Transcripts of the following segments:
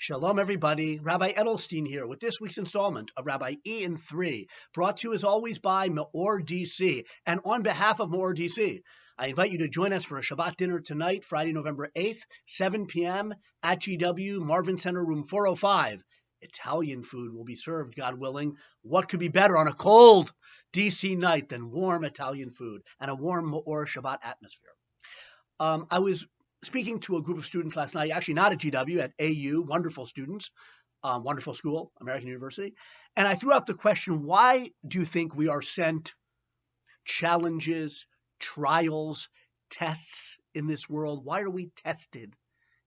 Shalom, everybody. Rabbi Edelstein here with this week's installment of Rabbi E in 3, brought to you as always by MEOR DC. And on behalf of MEOR DC, I invite you to join us for a Shabbat dinner tonight, Friday, November 8th, 7 p.m. at GW, Marvin Center, room 405. Italian food will be served, God willing. What could be better on a cold DC night than warm Italian food and a warm MEOR Shabbat atmosphere? I was speaking to a group of students last night, actually not at GW, at AU, wonderful students, wonderful school, American University. And I threw out the question, why do you think we are sent challenges, trials, tests in this world? Why are we tested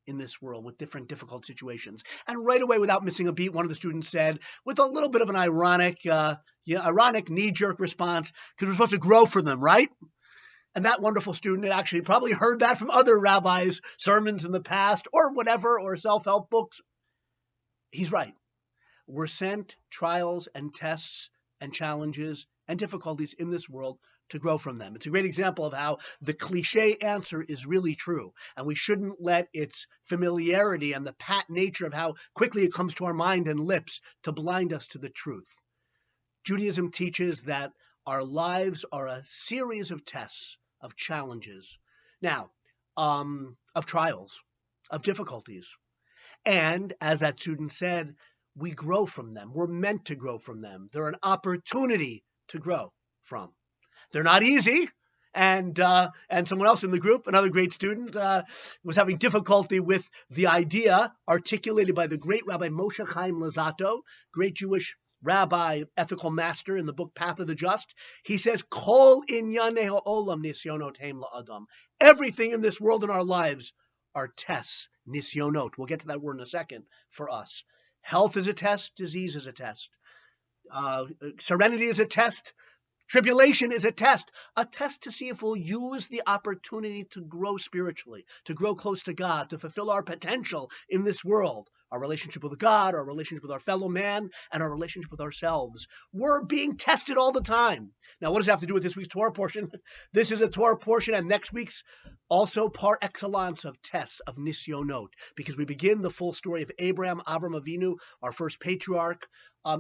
in this world with different difficult situations? And right away, without missing a beat, one of the students said, with a little bit of an ironic knee-jerk response, because we're supposed to grow from them, right? And that wonderful student had actually probably heard that from other rabbis' sermons in the past or whatever, or self-help books. He's right. We're sent trials and tests and challenges and difficulties in this world to grow from them. It's a great example of how the cliche answer is really true. And we shouldn't let its familiarity and the pat nature of how quickly it comes to our mind and lips to blind us to the truth. Judaism teaches that our lives are a series of tests, of challenges, now, of trials, of difficulties. And as that student said, we grow from them. We're meant to grow from them. They're an opportunity to grow from. They're not easy. And someone else in the group, another great student, was having difficulty with the idea articulated by the great Rabbi Moshe Chaim Luzzatto, great Jewish rabbi, ethical master in the book Path of the Just. He says, Kol inyanei ha'olam nisyonot heim la'adam. Everything in this world in our lives are tests, nisyonot. We'll get to that word in a second for us. Health is a test, disease is a test. Serenity is a test. Tribulation is a test to see if we'll use the opportunity to grow spiritually, to grow close to God, to fulfill our potential in this world, our relationship with God, our relationship with our fellow man, and our relationship with ourselves. We're being tested all the time. Now, what does that have to do with this week's Torah portion? This is a Torah portion, and next week's also par excellence of tests, of nisyonot, because we begin the full story of Abraham, Avram Avinu, our first patriarch,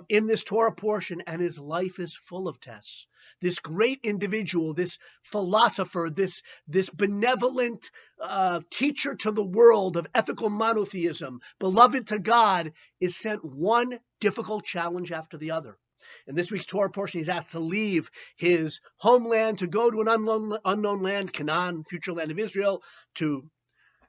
in this Torah portion, and his life is full of tests. This great individual, this philosopher, this benevolent teacher to the world of ethical monotheism, beloved to God, is sent one difficult challenge after the other. In this week's Torah portion, he's asked to leave his homeland to go to an unknown land, Canaan, future land of Israel, to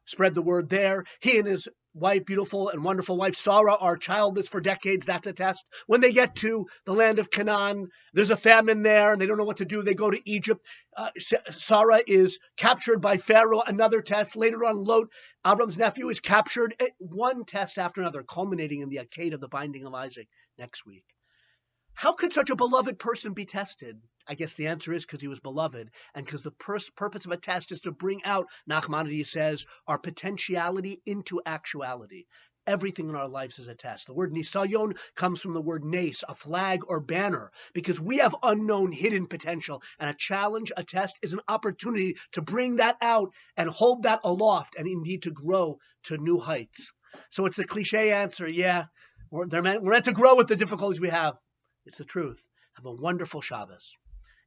spread the word there. He and his wife, beautiful and wonderful wife, Sarah, are childless for decades. That's a test. When they get to the land of Canaan, there's a famine there, and they don't know what to do. They go to Egypt. Sarah is captured by Pharaoh, another test. Later on, Lot, Avram's nephew, is captured. One test after another, culminating in the Akedah of the binding of Isaac next week. How could such a beloved person be tested? I guess the answer is because he was beloved, and because the purpose of a test is to bring out, Nachmanides says, our potentiality into actuality. Everything in our lives is a test. The word nisayon comes from the word nes, a flag or banner, because we have unknown hidden potential, and a challenge, a test, is an opportunity to bring that out and hold that aloft, and indeed to grow to new heights. So it's the cliche answer, we're meant to grow with the difficulties we have. It's the truth. Have a wonderful Shabbos.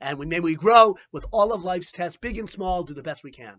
And may we grow with all of life's tests, big and small, do the best we can.